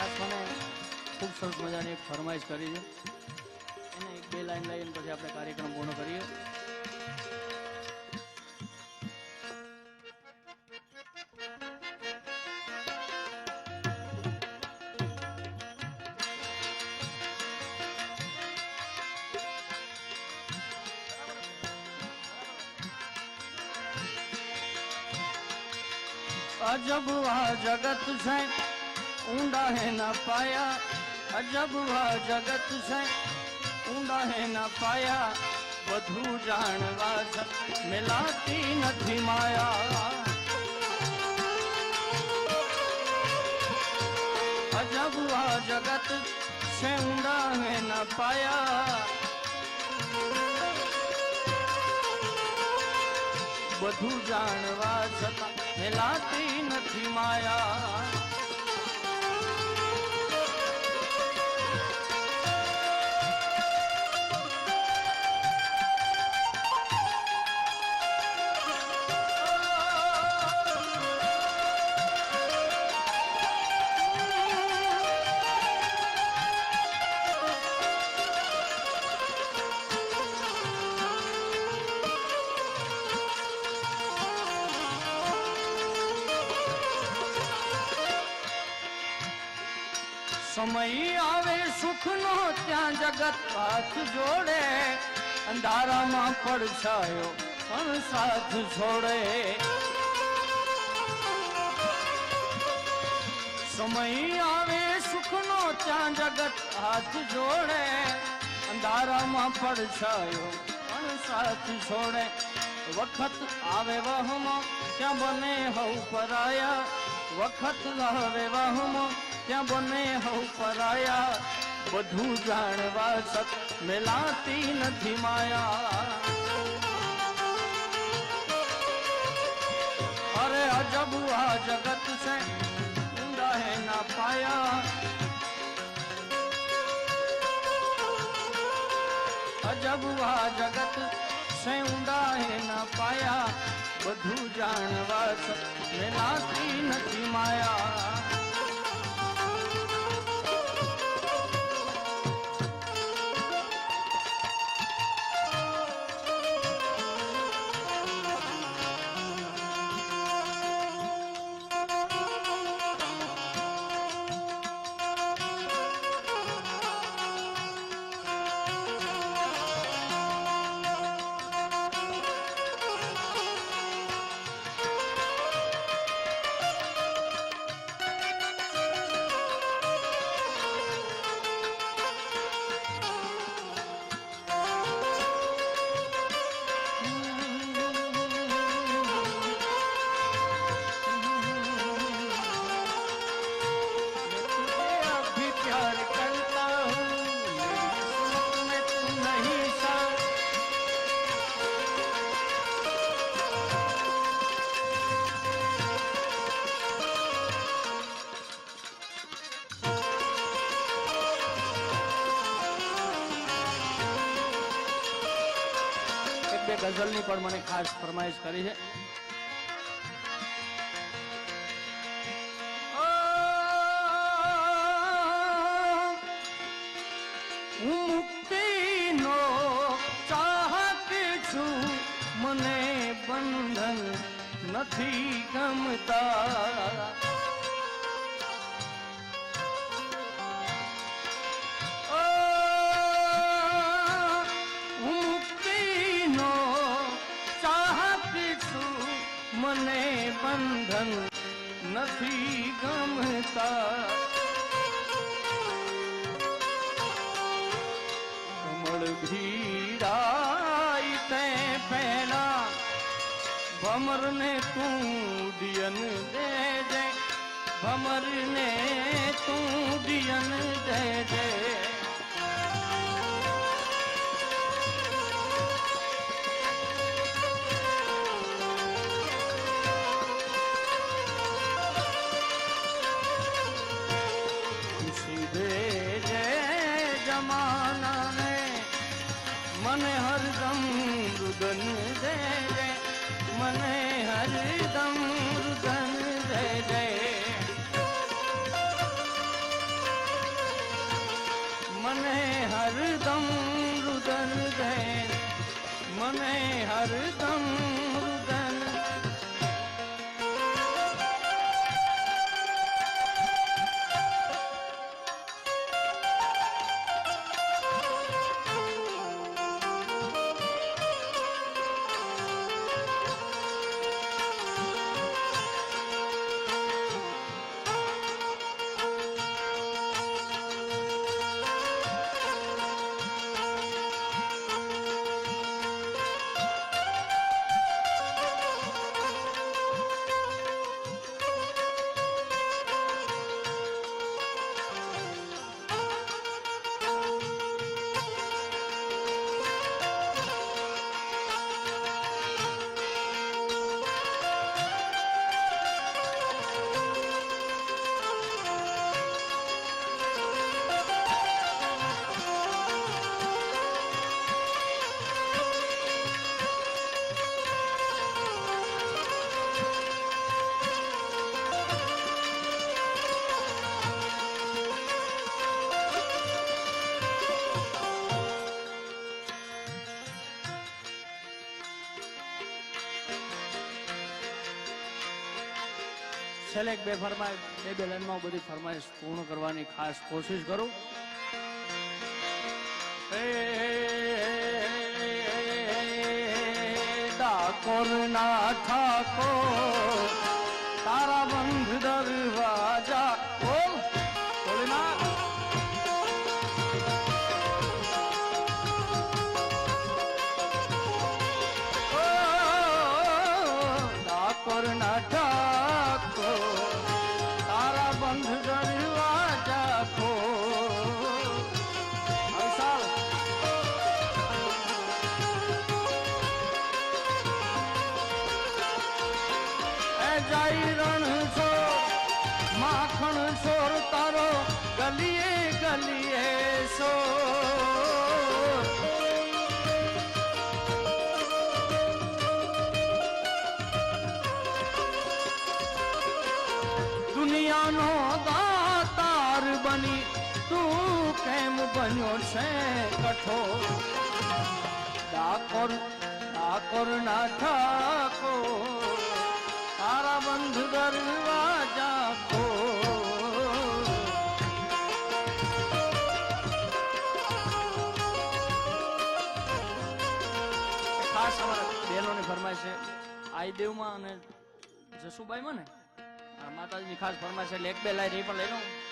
ખાસ મને ખૂબ સરસ મજાની એક ફરમાઈશ કરી છે, એને એક બે લાઈન લઈને પછી આપણે કાર્યક્રમ પૂર્ણ કરીએ. अजब वह जगत से ऊंडा है न पाया, अजब वह जगत से ऊंडा है न पाया, બધું જાણવા મિલાતી નથી માયા. अजब वह जगत से ऊंडा है न पाया, બધું જાણવા છતાં મિલાતી નથી માયા. સમય આવે સુખનો ત્યાં જગત હાથ જોડે, અંધારામાં પડછાયો પણ સાથ છોડે. સમય આવે સુખનો ત્યાં જગત હાથ જોડે, અંધારામાં પડછાયો પણ સાથ છોડે. વખત આવે વહમો ત્યાં બને હવ પરાયા, વખત આવે વહમો ત્યાં બને હવ પરાયા, બધું જાણવા છત મિલાતી નથી માયા. અરે અજબ આ જગત છે ઊંડા હે ના પાયા, અજબ આ જગત છે ઊંડા હે ના પાયા, બધું જાણવા છત મિલાતી નથી માયા. ગઝલની પણ મને ખાસ ફરમાઈશ કરી છે. હું મુક્તિનો ચાહક છું, મને બંધન નથી ગમતા. મને બંધન નથી ગમતા. કમળ ભીડાઈ તે પહેલા ભમરને તું દિયન દેજે, ભમરને તું દિયન દેજે. જમાના ને મને હરદમ રુદન દે, મને હરદમ રુદન દે. હરદમ રુદન દે મને હરદમ રુદન છેલ્લે બે લાઈનમાં બધી ફરમાઈશ પૂર્ણ કરવાની ખાસ કોશિશ કરું. ડાકોર ના ઠાકોર તારા બંધ દરવાજા બોલ બોલના ડાકોર ના ઠાકોર તારા બંધ દરવાજા ખો જાય રણ છો માખણ છોર તારો ગલીએ ગલીએ સો દુનિયાનો દાતાર બની તું કેમ બન્યો છે કઠોર. ડાકોર ના ઠાકોર તારા બંધ દરવાજા ખો ખાસ અમારા બહેનોની ફરમાઈશ છે આઈદેવમાં અને જસુબાઈમાં ને માતાજીની ખાસ ફરમાઈશ એટલે એક બે લાઈન એ પણ લઈ લઉં.